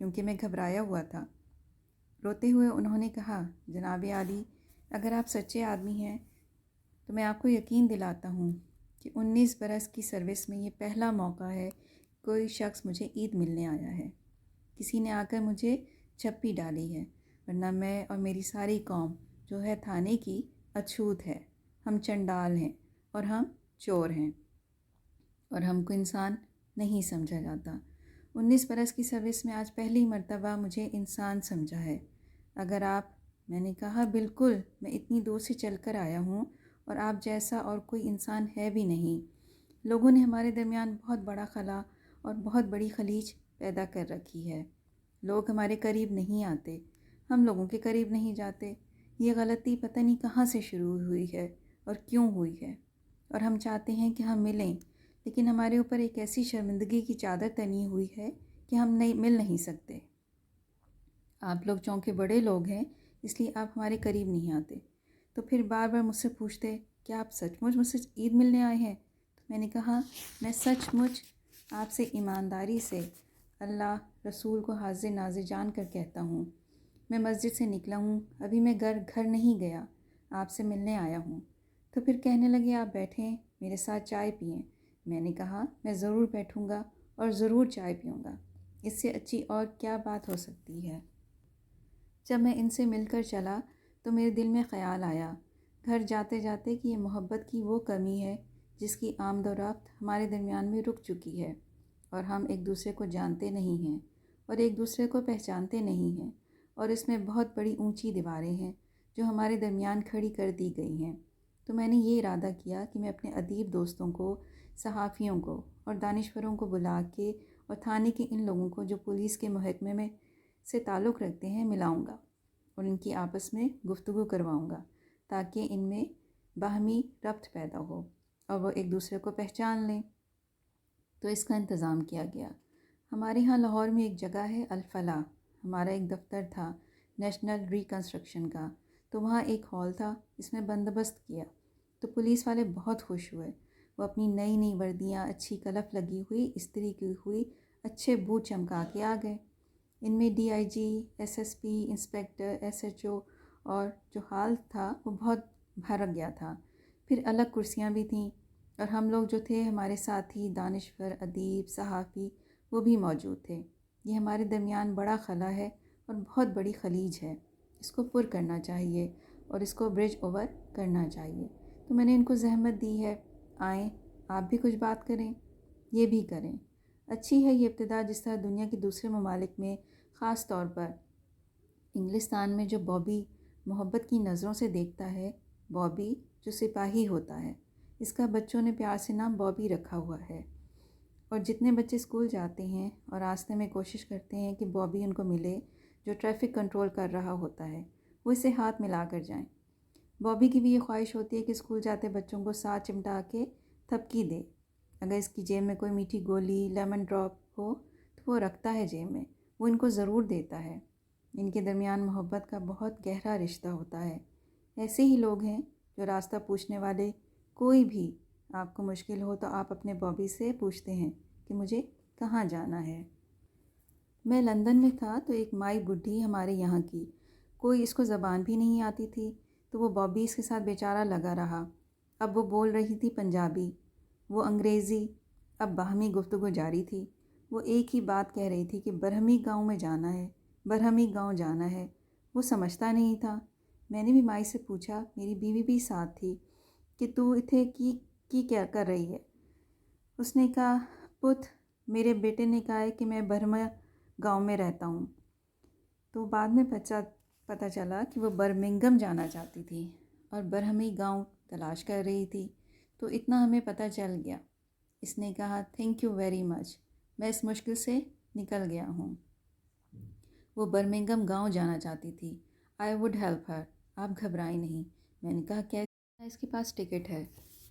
کیونکہ میں گھبرایا ہوا تھا۔ روتے ہوئے انہوں نے کہا، جناب عالی، اگر آپ سچے آدمی ہیں تو میں آپ کو یقین دلاتا ہوں کہ 19 برس کی سروس میں یہ پہلا موقع ہے کوئی شخص مجھے عید ملنے آیا ہے۔ کسی نے آ کر مجھے چھپی ڈالی ہے، ورنہ میں اور میری ساری قوم جو ہے تھانے کی اچھوت ہے، ہم چنڈال ہیں اور ہم چور ہیں اور ہم کو انسان نہیں سمجھا جاتا۔ 19 برس کی سروس میں آج پہلی مرتبہ مجھے انسان سمجھا ہے۔ اگر آپ، میں نے کہا، بالکل، میں اتنی دور سے چل کر آیا ہوں اور آپ جیسا اور کوئی انسان ہے بھی نہیں۔ لوگوں نے ہمارے درمیان بہت بڑا خلا اور بہت بڑی خلیج پیدا کر رکھی ہے۔ لوگ ہمارے قریب نہیں آتے، ہم لوگوں کے قریب نہیں جاتے۔ یہ غلطی پتہ نہیں کہاں سے شروع ہوئی ہے اور کیوں ہوئی ہے، اور ہم چاہتے ہیں کہ ہم ملیں، لیکن ہمارے اوپر ایک ایسی شرمندگی کی چادر تنی ہوئی ہے کہ ہم مل نہیں سکتے۔ آپ لوگ چونکہ بڑے لوگ ہیں اس لیے آپ ہمارے قریب نہیں آتے، تو پھر بار بار مجھ سے پوچھتے کہ آپ سچ مچ مجھ سے عید ملنے آئے ہیں؟ تو میں نے کہا، میں سچ مچ آپ سے ایمانداری سے اللہ رسول کو حاضر ناظر جان کر کہتا ہوں، میں مسجد سے نکلا ہوں، ابھی میں گھر نہیں گیا، آپ سے ملنے آیا ہوں۔ تو پھر کہنے لگے، آپ بیٹھیں، میرے ساتھ چائے پئیں۔ میں نے کہا، میں ضرور بیٹھوں گا اور ضرور چائے پیوں گا، اس سے اچھی اور کیا بات ہو سکتی ہے۔ جب میں ان سے مل کر چلا تو میرے دل میں خیال آیا گھر جاتے جاتے کہ یہ محبت کی وہ کمی ہے جس کی آمد و رفت ہمارے درمیان میں رک چکی ہے، اور ہم ایک دوسرے کو جانتے نہیں ہیں اور ایک دوسرے کو پہچانتے نہیں ہیں، اور اس میں بہت بڑی اونچی دیواریں ہیں جو ہمارے درمیان کھڑی کر دی گئی ہیں۔ تو میں نے یہ ارادہ کیا کہ میں اپنے ادیب دوستوں کو، صحافیوں کو اور دانشوروں کو بلا کے اور تھانے کے ان لوگوں کو جو پولیس کے محکمے میں سے تعلق رکھتے ہیں ملاؤں گا اور ان کی آپس میں گفتگو کرواؤں گا، تاکہ ان میں باہمی ربط پیدا ہو اور وہ ایک دوسرے کو پہچان لیں۔ تو اس کا انتظام کیا گیا۔ ہمارے ہاں لاہور میں ایک جگہ ہے الفلاح، ہمارا ایک دفتر تھا نیشنل ریکنسٹرکشن کا، تو وہاں ایک ہال تھا، اس میں بندوبست کیا۔ تو پولیس والے بہت خوش ہوئے، وہ اپنی نئی نئی وردیاں اچھی کلف لگی ہوئی، استری کی ہوئی، اچھے بوٹ چمکا کے آ گئے۔ ان میں D I G, S S P, inspector, S H O, اور جو ہال تھا وہ بہت بھر گیا تھا۔ پھر الگ کرسیاں بھی تھیں، اور ہم لوگ جو تھے ہمارے ساتھی دانشور، ادیب، صحافی، وہ بھی موجود تھے۔ یہ ہمارے درمیان بڑا خلا ہے اور بہت بڑی خلیج ہے، اس کو پر کرنا چاہیے اور اس کو برج اوور کرنا چاہیے۔ تو میں نے ان کو زحمت دی ہے، آئیں آپ بھی کچھ بات کریں، یہ بھی کریں۔ اچھی ہے یہ ابتدا، جس طرح دنیا کے دوسرے ممالک میں، خاص طور پر انگلستان میں، جو بابی محبت کی نظروں سے دیکھتا ہے، بابی جو سپاہی ہوتا ہے، اس کا بچوں نے پیار سے نام بابی رکھا ہوا ہے، اور جتنے بچے اسکول جاتے ہیں اور راستے میں کوشش کرتے ہیں کہ بابی ان کو ملے جو ٹریفک کنٹرول کر رہا ہوتا ہے، وہ اسے ہاتھ ملا کر جائیں۔ بابی کی بھی یہ خواہش ہوتی ہے کہ اسکول جاتے بچوں کو ساتھ چمٹا کے تھپکی دے، اگر اس کی جیب میں کوئی میٹھی گولی، لیمن ڈراپ ہو تو وہ رکھتا ہے جیب میں، وہ ان کو ضرور دیتا ہے۔ ان کے درمیان محبت کا بہت گہرا رشتہ ہوتا ہے۔ ایسے ہی لوگ ہیں جو راستہ پوچھنے والے، کوئی بھی آپ کو مشکل ہو تو آپ اپنے بابی سے پوچھتے ہیں کہ مجھے کہاں جانا ہے۔ میں لندن میں تھا تو ایک مائی بڈھی ہمارے یہاں کی، کوئی اس کو زبان بھی نہیں آتی تھی، تو وہ بابی اس کے ساتھ بیچارہ لگا رہا۔ اب وہ بول رہی تھی پنجابی، وہ انگریزی، اب باہمی گفتگو جاری تھی۔ وہ ایک ہی بات کہہ رہی تھی کہ برہمی گاؤں میں جانا ہے، برہمی گاؤں جانا ہے۔ وہ سمجھتا نہیں تھا۔ میں نے بھی مائی سے پوچھا، میری بیوی بھی ساتھ تھی، کہ تو اتھے کی کیا کر رہی ہے؟ اس نے کہا، پت میرے بیٹے نے کہا ہے کہ میں برہما گاؤں میں رہتا ہوں۔ تو بعد میں پتہ چلا کہ وہ برمنگم جانا چاہتی تھی اور برہمی گاؤں تلاش کر رہی تھی۔ تو اتنا ہمیں پتہ چل گیا۔ اس نے کہا، تھینک یو ویری مچ، میں اس مشکل سے نکل گیا ہوں۔ وہ برمنگم گاؤں جانا چاہتی تھی۔ آئی ووڈ ہیلپ ہر، آپ گھبرائیں نہیں۔ میں نے کہا، کیا اس کے پاس ٹکٹ ہے؟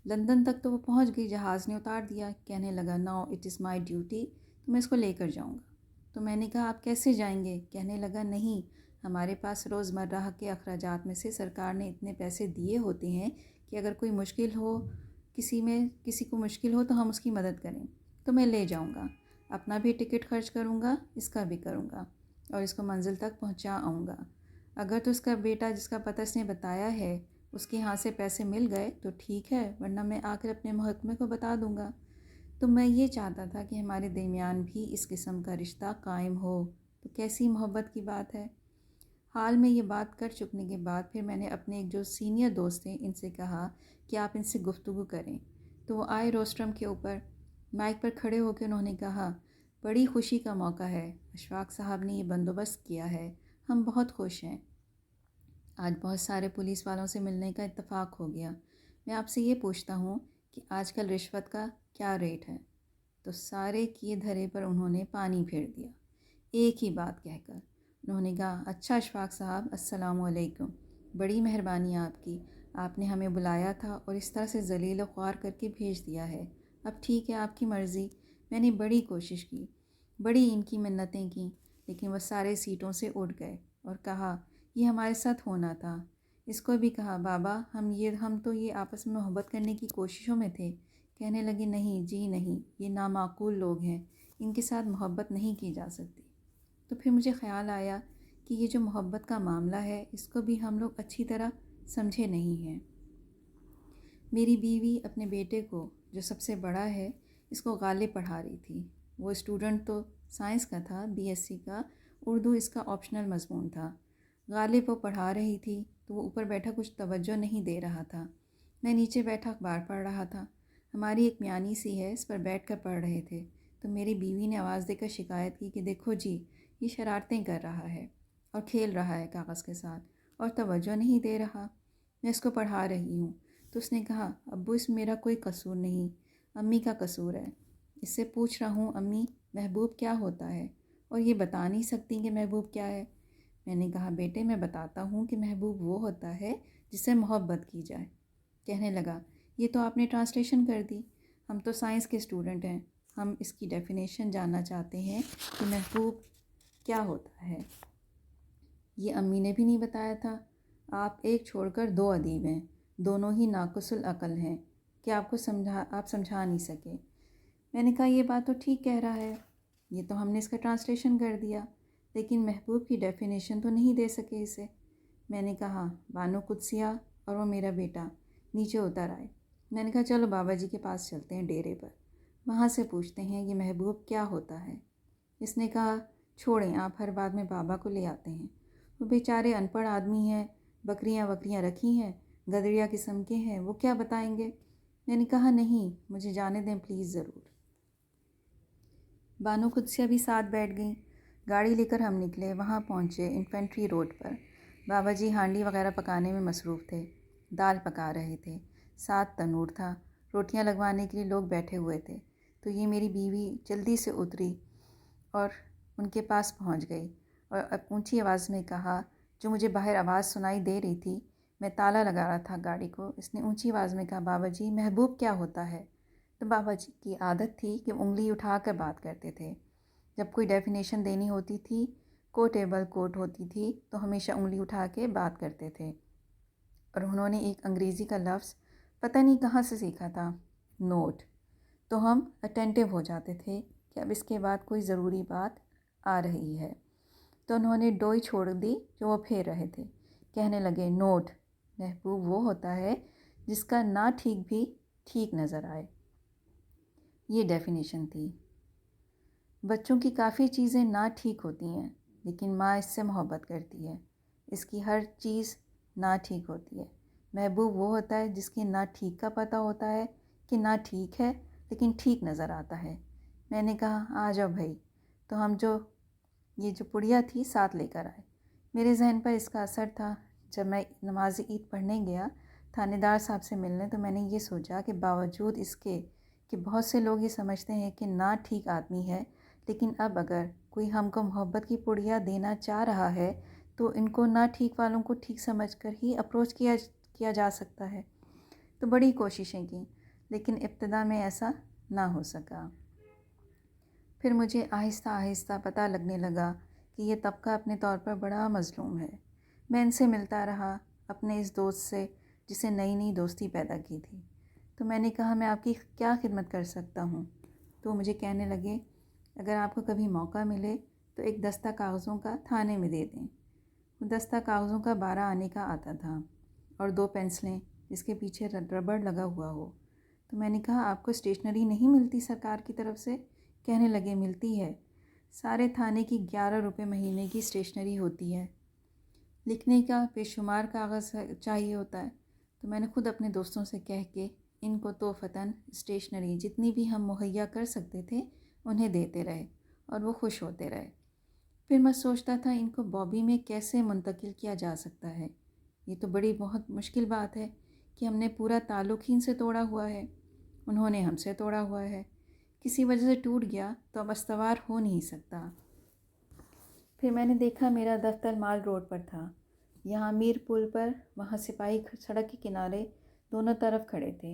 لندن تک تو وہ پہنچ گئی، جہاز نے اتار دیا۔ کہنے لگا، now it is my duty, تو میں اس کو لے کر جاؤں گا۔ تو میں نے کہا، آپ کیسے جائیں گے؟ کہنے لگا، نہیں، ہمارے پاس روزمرہ کے اخراجات میں سے سرکار نے اتنے پیسے دیے ہوتے ہیں کہ اگر کوئی مشکل ہو، کسی کو مشکل ہو تو ہم اس کی مدد کریں، تو میں لے جاؤں گا، اپنا بھی ٹکٹ خرچ کروں گا، اس کا بھی کروں گا۔ اور اس کو منزل تک پہنچا آؤں گا۔ اگر تو اس کا بیٹا جس کا پتہ اس نے بتایا ہے اس کے ہاں سے پیسے مل گئے تو ٹھیک ہے، ورنہ میں آ کر اپنے محکمے کو بتا دوں گا۔ تو میں یہ چاہتا تھا کہ ہمارے درمیان بھی اس قسم کا رشتہ قائم ہو، تو کیسی محبت کی بات ہے۔ حال میں یہ بات کر چکنے کے بعد پھر میں نے اپنے ایک جو سینئر دوست ہیں ان سے کہا کہ آپ ان سے گفتگو کریں۔ تو وہ آئے روسٹرم کے اوپر، مائک پر کھڑے ہو کے انہوں نے کہا، بڑی خوشی کا موقع ہے، اشفاق صاحب نے یہ بندوبست کیا ہے، ہم بہت خوش ہیں۔ آج بہت سارے پولیس والوں سے ملنے کا اتفاق ہو گیا، میں آپ سے یہ پوچھتا ہوں کہ آج کل رشوت کا کیا ریٹ ہے؟ تو سارے کیے دھرے پر انہوں نے پانی پھیر دیا، ایک ہی بات کہہ کر۔ انہوں نے کہا، اچھا اشفاق صاحب، السلام علیکم، بڑی مہربانی آپ نے ہمیں بلایا تھا اور اس طرح سے ذلیل و خوار کر کے بھیج دیا ہے۔ اب ٹھیک ہے، آپ کی مرضی۔ میں نے بڑی کوشش کی، بڑی ان کی منتیں کیں، لیکن وہ سارے سیٹوں سے اٹھ گئے اور کہا یہ ہمارے ساتھ ہونا تھا۔ اس کو بھی کہا، بابا ہم تو یہ آپس میں محبت کرنے کی کوششوں میں تھے۔ کہنے لگے، نہیں جی نہیں، یہ نامعقول لوگ ہیں، ان کے ساتھ محبت نہیں کی جا سکتی۔ تو پھر مجھے خیال آیا کہ یہ جو محبت کا معاملہ ہے اس کو بھی ہم لوگ اچھی طرح سمجھے نہیں ہیں۔ میری بیوی اپنے بیٹے کو، جو سب سے بڑا ہے، اس کو غالب پڑھا رہی تھی۔ وہ اسٹوڈنٹ تو سائنس کا تھا، BSc کا، اردو اس کا آپشنل مضمون تھا۔ غالب وہ پڑھا رہی تھی تو وہ اوپر بیٹھا کچھ توجہ نہیں دے رہا تھا، میں نیچے بیٹھا اخبار پڑھ رہا تھا۔ ہماری ایک میانی سی ہے، اس پر بیٹھ کر پڑھ رہے تھے، تو میری بیوی نے آواز دے کر شکایت کی کہ دیکھو جی، یہ شرارتیں کر رہا ہے اور کھیل رہا ہے کاغذ کے ساتھ اور توجہ نہیں دے رہا، میں اس کو پڑھا رہی ہوں۔ تو اس نے کہا، ابو اس میں میرا کوئی قصور نہیں، امی کا قصور ہے۔ اس سے پوچھ رہا ہوں، امی محبوب کیا ہوتا ہے؟ اور یہ بتا نہیں سکتی کہ محبوب کیا ہے۔ میں نے کہا، بیٹے میں بتاتا ہوں کہ محبوب وہ ہوتا ہے جس سے محبت کی جائے۔ کہنے لگا، یہ تو آپ نے ٹرانسلیشن کر دی، ہم تو سائنس کے اسٹوڈنٹ ہیں، ہم اس کی ڈیفینیشن جاننا چاہتے ہیں کہ محبوب کیا ہوتا ہے۔ یہ امی نے بھی نہیں بتایا تھا۔ آپ ایک چھوڑ کر دو ادیب ہیں، دونوں ہی ناقص العقل ہیں کہ آپ سمجھا نہیں سکے۔ میں نے کہا، یہ بات تو ٹھیک کہہ رہا ہے، یہ تو ہم نے اس کا ٹرانسلیشن کر دیا، لیکن محبوب کی ڈیفینیشن تو نہیں دے سکے اسے۔ میں نے کہا، بانو قدسیہ اور وہ میرا بیٹا نیچے اتر آئے۔ میں نے کہا، چلو بابا جی کے پاس چلتے ہیں ڈیرے پر، وہاں سے پوچھتے ہیں یہ محبوب کیا ہوتا ہے۔ اس نے کہا، چھوڑیں، آپ ہر بات میں بابا کو لے آتے ہیں، وہ بیچارے ان پڑھ آدمی ہیں، بکریاں رکھی ہیں، گدڑیا قسم کے ہیں، وہ کیا بتائیں گے۔ میں نے کہا، نہیں، مجھے جانے دیں پلیز ضرور۔ بانو قدسیہ بھی ساتھ بیٹھ گئیں۔ گاڑی لے کر ہم نکلے، وہاں پہنچے انفینٹری روڈ پر۔ بابا جی ہانڈی وغیرہ پکانے میں مصروف تھے، دال پکا رہے تھے، ساتھ تنور تھا، روٹیاں لگوانے کے لیے لوگ بیٹھے ہوئے تھے۔ تو یہ میری بیوی جلدی سے اتری اور ان کے پاس پہنچ گئی اور اونچی آواز میں کہا، جو مجھے باہر آواز سنائی دے رہی تھی، میں تالا لگا رہا تھا گاڑی کو۔ اس نے اونچی آواز میں کہا، بابا جی محبوب کیا ہوتا ہے؟ تو بابا جی کی عادت تھی کہ انگلی اٹھا کر بات کرتے تھے، جب کوئی ڈیفینیشن دینی ہوتی تھی، کوٹیبل کوٹ ہوتی تھی، تو ہمیشہ انگلی اٹھا کے بات کرتے تھے۔ اور انہوں نے ایک انگریزی کا لفظ پتہ نہیں کہاں سے سیکھا تھا، نوٹ، تو ہم اٹینٹیو ہو جاتے تھے کہ اب اس کے بعد کوئی ضروری بات آ رہی ہے۔ تو انہوں نے ڈوئی چھوڑ دی جو وہ پھیر رہے تھے، کہنے لگے، نوٹ، محبوب وہ ہوتا ہے جس کا نہ ٹھیک بھی ٹھیک نظر آئے۔ یہ ڈیفینیشن تھی۔ بچوں کی کافی چیزیں نہ ٹھیک ہوتی ہیں، لیکن ماں اس سے محبت کرتی ہے، اس کی ہر چیز نہ ٹھیک ہوتی ہے۔ محبوب وہ ہوتا ہے جس کی نہ ٹھیک کا پتہ ہوتا ہے کہ نہ ٹھیک ہے لیکن ٹھیک نظر آتا ہے۔ میں نے کہا، آ جاؤ بھائی۔ تو ہم یہ جو پڑیا تھی ساتھ لے کر آئے۔ میرے ذہن پر اس کا اثر تھا، جب میں نماز عید پڑھنے گیا تھانے دار صاحب سے ملنے، تو میں نے یہ سوچا کہ باوجود اس کے کہ بہت سے لوگ یہ سمجھتے ہیں کہ نہ ٹھیک آدمی ہے، لیکن اب اگر کوئی ہم کو محبت کی پڑیا دینا چاہ رہا ہے تو ان کو نہ ٹھیک والوں کو ٹھیک سمجھ کر ہی اپروچ کیا جا سکتا ہے۔ تو بڑی کوششیں کیں، لیکن ابتدا میں ایسا نہ ہو سکا۔ پھر مجھے آہستہ آہستہ پتہ لگنے لگا کہ یہ طبقہ اپنے طور پر بڑا مظلوم ہے۔ میں ان سے ملتا رہا، اپنے اس دوست سے جسے نئی نئی دوستی پیدا کی تھی۔ تو میں نے کہا، میں آپ کی کیا خدمت کر سکتا ہوں؟ تو مجھے کہنے لگے، اگر آپ کو کبھی موقع ملے تو ایک دستہ کاغذوں کا تھانے میں دے دیں۔ وہ دستہ کاغذوں کا 12 آنے کا آتا تھا اور 2 پینسلیں جس کے پیچھے ربڑ لگا ہوا ہو۔ تو میں نے کہا آپ کو اسٹیشنری نہیں ملتی سرکار کی طرف سے؟ کہنے لگے ملتی ہے، سارے تھانے کی 11 روپے مہینے کی اسٹیشنری ہوتی ہے، لکھنے کا بے شمار کاغذ چاہیے ہوتا ہے۔ تو میں نے خود اپنے دوستوں سے کہہ کے ان کو توفتاً اسٹیشنری جتنی بھی ہم مہیا کر سکتے تھے انہیں دیتے رہے اور وہ خوش ہوتے رہے۔ پھر میں سوچتا تھا ان کو بابی میں کیسے منتقل کیا جا سکتا ہے۔ یہ تو بڑی بہت مشکل بات ہے کہ ہم نے پورا تعلق ہی ان سے توڑا ہوا ہے، انہوں نے ہم سے توڑا ہوا ہے، کسی وجہ سے ٹوٹ گیا تو اب استوار ہو نہیں سکتا۔ پھر میں نے دیکھا میرا دفتر مال روڈ پر تھا، یہاں میر پل پر، وہاں سپاہی سڑک کے کنارے دونوں طرف کھڑے تھے،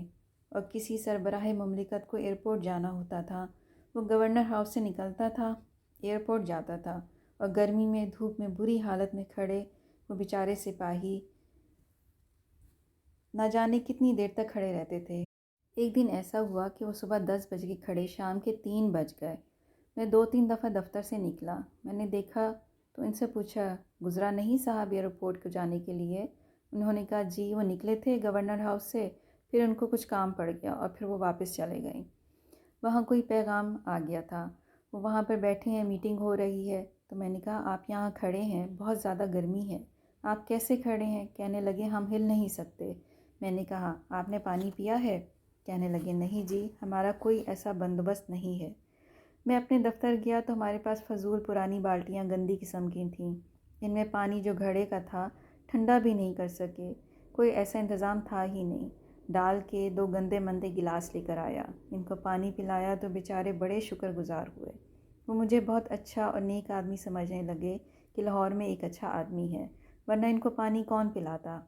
اور کسی سربراہ مملکت کو ایئرپورٹ جانا ہوتا تھا، وہ گورنر ہاؤس سے نکلتا تھا، ایئرپورٹ جاتا تھا، اور گرمی میں دھوپ میں بری حالت میں کھڑے وہ بیچارے سپاہی نہ جانے کتنی دیر تک کھڑے رہتے تھے۔ ایک دن ایسا ہوا کہ وہ صبح 10 بج کے کھڑے شام کے 3 بج گئے۔ میں 2-3 دفعہ دفتر سے نکلا، میں نے دیکھا تو ان سے پوچھا گزرا نہیں صاحب ایئرپورٹ کو جانے کے لیے؟ انہوں نے کہا جی وہ نکلے تھے گورنر ہاؤس سے، پھر ان کو کچھ کام پڑ گیا اور پھر وہ واپس چلے گئے۔ وہاں کوئی پیغام آ گیا تھا، وہ وہاں پر بیٹھے ہیں، میٹنگ ہو رہی ہے۔ تو میں نے کہا آپ یہاں کھڑے ہیں، بہت زیادہ گرمی ہے، آپ کیسے کھڑے ہیں؟ کہنے لگے ہم ہل نہیں سکتے۔ میں نے کہا آپ نے پانی پیا ہے؟ کہنے لگے نہیں جی، ہمارا کوئی ایسا بندوبست نہیں ہے۔ میں اپنے دفتر گیا تو ہمارے پاس فضول پرانی بالٹیاں گندی قسم کی تھیں، ان میں پانی جو گھڑے کا تھا ٹھنڈا بھی نہیں کر سکے، کوئی ایسا انتظام تھا ہی نہیں۔ ڈال کے 2 گندے مندے گلاس لے کر آیا، ان کو پانی پلایا تو بیچارے بڑے شکر گزار ہوئے۔ وہ مجھے بہت اچھا اور نیک آدمی سمجھنے لگے کہ لاہور میں ایک اچھا آدمی ہے، ورنہ ان کو پانی کون پلاتا۔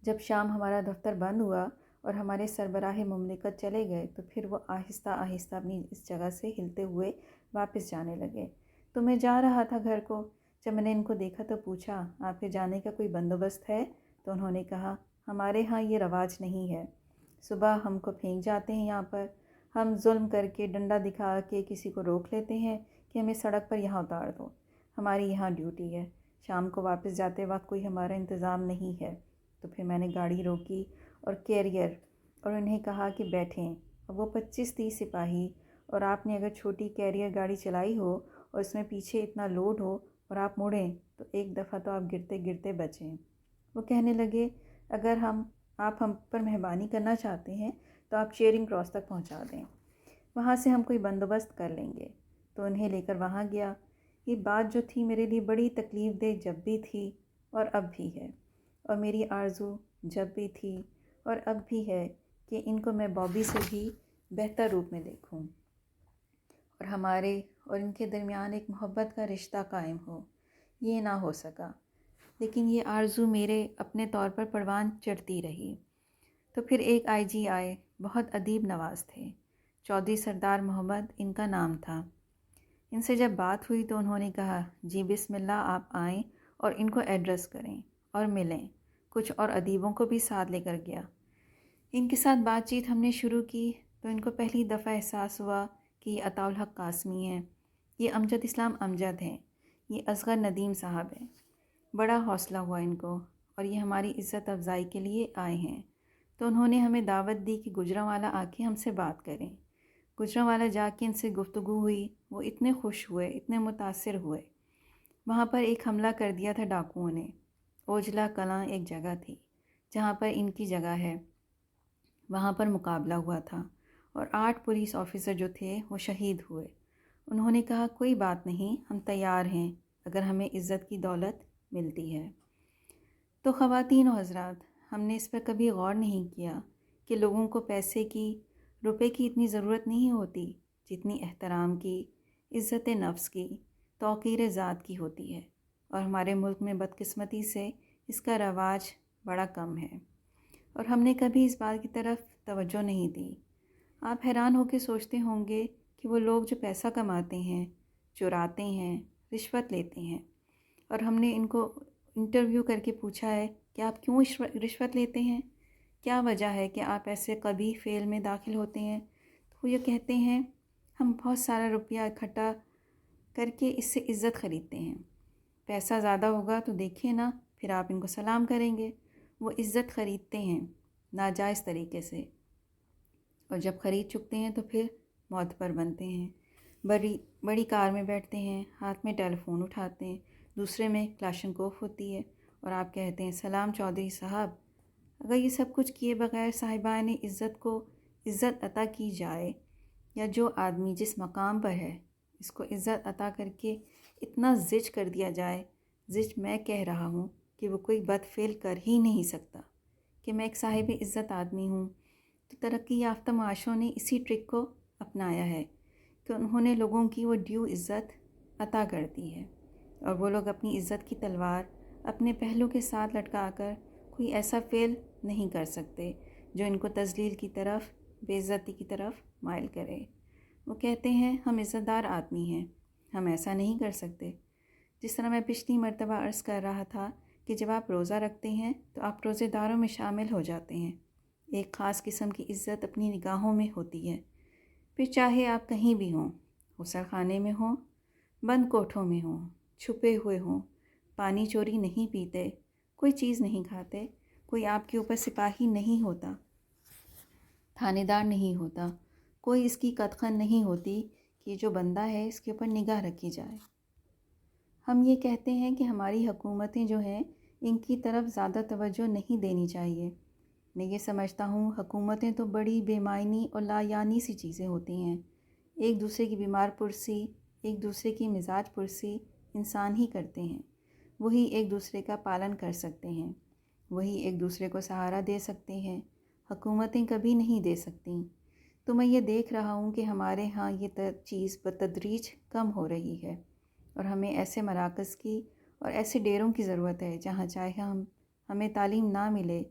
جب شام ہمارا دفتر بند ہوا اور ہمارے سربراہ مملکت چلے گئے تو پھر وہ آہستہ آہستہ اپنی اس جگہ سے ہلتے ہوئے واپس جانے لگے۔ تو میں جا رہا تھا گھر کو، جب میں نے ان کو دیکھا تو پوچھا آپ کے جانے کا کوئی بندوبست ہے؟ تو انہوں نے کہا ہمارے ہاں یہ رواج نہیں ہے، صبح ہم کو پھینک جاتے ہیں یہاں پر، ہم ظلم کر کے ڈنڈا دکھا کے کسی کو روک لیتے ہیں کہ ہمیں سڑک پر یہاں اتار دو، ہماری یہاں ڈیوٹی ہے، شام کو واپس جاتے وقت کوئی ہمارا انتظام نہیں ہے۔ تو پھر میں نے گاڑی روکی اور کیریئر اور انہیں کہا کہ بیٹھیں۔ اب وہ 25-30 سپاہی، اور آپ نے اگر چھوٹی کیریئر گاڑی چلائی ہو اور اس میں پیچھے اتنا لوڈ ہو اور آپ مڑیں تو ایک دفعہ تو آپ گرتے گرتے بچیں۔ وہ کہنے لگے اگر آپ ہم پر مہربانی کرنا چاہتے ہیں تو آپ چیئرنگ کراس تک پہنچا دیں، وہاں سے ہم کوئی بندوبست کر لیں گے۔ تو انہیں لے کر وہاں گیا۔ یہ بات جو تھی میرے لیے بڑی تکلیف دہ جب بھی تھی اور اب بھی ہے، اور میری آرزو جب بھی تھی اور اب بھی ہے کہ ان کو میں بابی سے بھی بہتر روپ میں دیکھوں اور ہمارے اور ان کے درمیان ایک محبت کا رشتہ قائم ہو۔ یہ نہ ہو سکا، لیکن یہ آرزو میرے اپنے طور پر پروان چڑھتی رہی۔ تو پھر ایک آئی جی آئے، بہت ادیب نواز تھے، چودھری سردار محمد ان کا نام تھا۔ ان سے جب بات ہوئی تو انہوں نے کہا جی بسم اللہ آپ آئیں اور ان کو ایڈریس کریں اور ملیں، کچھ اور ادیبوں کو بھی ساتھ لے کر گیا۔ ان کے ساتھ بات چیت ہم نے شروع کی تو ان کو پہلی دفعہ احساس ہوا کہ یہ عطاء الحق قاسمی ہیں، یہ امجد اسلام امجد ہیں، یہ اصغر ندیم صاحب ہیں۔ بڑا حوصلہ ہوا ان کو، اور یہ ہماری عزت افزائی کے لیے آئے ہیں۔ تو انہوں نے ہمیں دعوت دی کہ گجرانوالہ آ کے ہم سے بات کریں۔ گجرانوالہ جا کے ان سے گفتگو ہوئی، وہ اتنے خوش ہوئے، اتنے متاثر ہوئے۔ وہاں پر ایک حملہ کر دیا تھا ڈاکوؤں نے، اوجلا کلاں ایک جگہ تھی جہاں پر ان کی جگہ ہے، وہاں پر مقابلہ ہوا تھا اور 8 پولیس آفیسر جو تھے وہ شہید ہوئے۔ انہوں نے کہا کوئی بات نہیں، ہم تیار ہیں اگر ہمیں عزت کی دولت ملتی ہے۔ تو خواتین و حضرات، ہم نے اس پر کبھی غور نہیں کیا کہ لوگوں کو پیسے کی، روپے کی اتنی ضرورت نہیں ہوتی جتنی احترام کی، عزت نفس کی، توقیر ذات کی ہوتی ہے، اور ہمارے ملک میں بدقسمتی سے اس کا رواج بڑا کم ہے، اور ہم نے کبھی اس بات کی طرف توجہ نہیں دی۔ آپ حیران ہو کے سوچتے ہوں گے کہ وہ لوگ جو پیسہ کماتے ہیں، چراتے ہیں، رشوت لیتے ہیں، اور ہم نے ان کو انٹرویو کر کے پوچھا ہے کہ آپ کیوں رشوت لیتے ہیں، کیا وجہ ہے کہ آپ ایسے قبیح فعل میں داخل ہوتے ہیں؟ تو وہ یہ کہتے ہیں ہم بہت سارا روپیہ اکٹھا کر کے اس سے عزت خریدتے ہیں۔ پیسہ زیادہ ہوگا تو دیکھیں نا، پھر آپ ان کو سلام کریں گے۔ وہ عزت خریدتے ہیں ناجائز طریقے سے، اور جب خرید چکتے ہیں تو پھر معتبر بنتے ہیں۔ بڑی کار میں بیٹھتے ہیں، ہاتھ میں ٹیلی فون اٹھاتے ہیں، دوسرے میں کلاشنکوف ہوتی ہے، اور آپ کہتے ہیں سلام چودھری صاحب۔ اگر یہ سب کچھ کیے بغیر صاحبان عزت کو عزت عطا کی جائے، یا جو آدمی جس مقام پر ہے اس کو عزت عطا کر کے اتنا زج کر دیا جائے، زج میں کہہ رہا ہوں کہ وہ کوئی بد فعل کر ہی نہیں سکتا، کہ میں ایک صاحب عزت آدمی ہوں، تو ترقی یافتہ معاشروں نے اسی ٹرک کو اپنایا ہے کہ انہوں نے لوگوں کی وہ ڈیو عزت عطا کر دی ہے، اور وہ لوگ اپنی عزت کی تلوار اپنے پہلو کے ساتھ لٹکا کر کوئی ایسا فعل نہیں کر سکتے جو ان کو تذلیل کی طرف، بے عزتی کی طرف مائل کرے۔ وہ کہتے ہیں ہم عزت دار آدمی ہیں، ہم ایسا نہیں کر سکتے۔ جس طرح میں پچھلی مرتبہ عرض کر رہا تھا کہ جب آپ روزہ رکھتے ہیں تو آپ روزے داروں میں شامل ہو جاتے ہیں، ایک خاص قسم کی عزت اپنی نگاہوں میں ہوتی ہے۔ پھر چاہے آپ کہیں بھی ہوں، غسل خانے میں ہوں، بند کوٹھوں میں ہوں، چھپے ہوئے ہوں، پانی چوری نہیں پیتے، کوئی چیز نہیں کھاتے، کوئی آپ کے اوپر سپاہی نہیں ہوتا، تھانے دار نہیں ہوتا، کوئی اس کی قدغن نہیں ہوتی کہ جو بندہ ہے اس کے اوپر نگاہ رکھی جائے۔ ہم یہ کہتے ہیں کہ ہماری حکومتیں جو ہیں ان کی طرف زیادہ توجہ نہیں دینی چاہیے۔ میں یہ سمجھتا ہوں حکومتیں تو بڑی بے معنی اور لا یعنی سی چیزیں ہوتی ہیں۔ ایک دوسرے کی بیمار پرسی، ایک دوسرے کی مزاج پرسی انسان ہی کرتے ہیں۔ وہی ایک دوسرے کا پالن کر سکتے ہیں، وہی ایک دوسرے کو سہارا دے سکتے ہیں، حکومتیں کبھی نہیں دے سکتیں۔ تو میں یہ دیکھ رہا ہوں کہ ہمارے ہاں یہ چیز بتدریج کم ہو رہی ہے، اور ہمیں ایسے مراکز کی اور ایسے ڈیروں کی ضرورت ہے جہاں چاہے ہمیں تعلیم نہ ملے،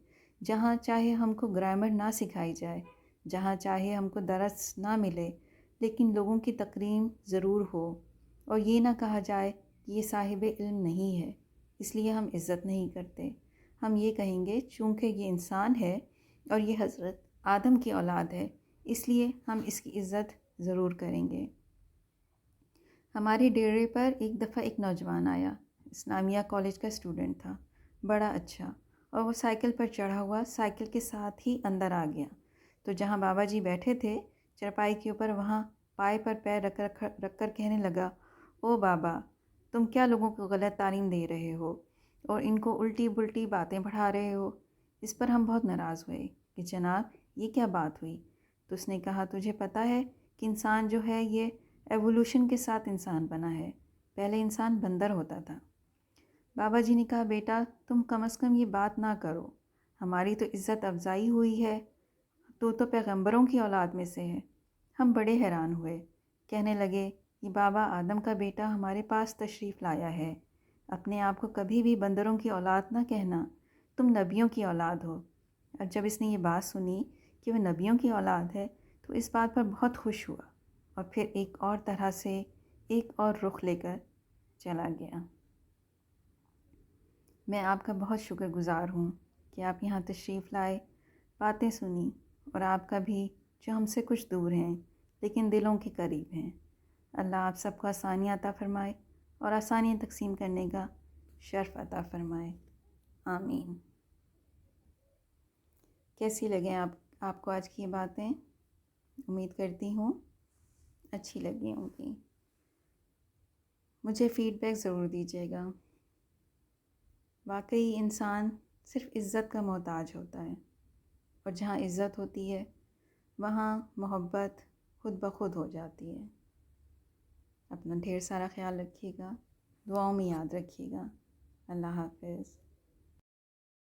جہاں چاہے ہم کو گرامر نہ سکھائی جائے، جہاں چاہے ہم کو درس نہ ملے، لیکن لوگوں کی تکریم ضرور ہو، اور یہ نہ کہا جائے کہ یہ صاحب علم نہیں ہے اس لیے ہم عزت نہیں کرتے۔ ہم یہ کہیں گے چونکہ یہ انسان ہے اور یہ حضرت آدم کی اولاد ہے، اس لیے ہم اس کی عزت ضرور کریں گے۔ ہمارے ڈیرے پر ایک دفعہ ایک نوجوان آیا، اسلامیہ کالج کا اسٹوڈنٹ تھا، بڑا اچھا، اور وہ سائیکل پر چڑھا ہوا سائیکل کے ساتھ ہی اندر آ گیا، تو جہاں بابا جی بیٹھے تھے چرپائی کے اوپر، وہاں پائے پر پیر رکھ کر کہنے لگا، او بابا، تم کیا لوگوں کو غلط تعلیم دے رہے ہو اور ان کو الٹی بلٹی باتیں پڑھا رہے ہو۔ اس پر ہم بہت ناراض ہوئے کہ جناب یہ کیا بات ہوئی؟ تو اس نے کہا تجھے پتہ ہے کہ انسان جو ہے یہ ایوولوشن کے ساتھ انسان بنا ہے، پہلے انسان بندر ہوتا تھا۔ بابا جی نے کہا بیٹا تم کم از کم یہ بات نہ کرو، ہماری تو عزت افزائی ہوئی ہے، تو پیغمبروں کی اولاد میں سے ہے۔ ہم بڑے حیران ہوئے، کہنے لگے یہ بابا آدم کا بیٹا ہمارے پاس تشریف لایا ہے، اپنے آپ کو کبھی بھی بندروں کی اولاد نہ کہنا، تم نبیوں کی اولاد ہو۔ اور جب اس نے یہ بات سنی کہ وہ نبیوں کی اولاد ہے تو اس بات پر بہت خوش ہوا، اور پھر ایک اور طرح سے ایک اور رخ لے کر چلا گیا۔ میں آپ کا بہت شکر گزار ہوں کہ آپ یہاں تشریف لائے، باتیں سنی، اور آپ کا بھی جو ہم سے کچھ دور ہیں لیکن دلوں کے قریب ہیں۔ اللہ آپ سب کو آسانیاں عطا فرمائے اور آسانیاں تقسیم کرنے کا شرف عطا فرمائے، آمین۔ کیسی لگیں آپ کو آج کی یہ باتیں؟ امید کرتی ہوں اچھی لگی ہوں گی۔ مجھے فیڈ بیک ضرور دیجیے گا۔ واقعی انسان صرف عزت کا محتاج ہوتا ہے، اور جہاں عزت ہوتی ہے وہاں محبت خود بخود ہو جاتی ہے۔ اپنا ڈھیر سارا خیال رکھیے گا، دعاؤں میں یاد رکھیے گا۔ اللہ حافظ۔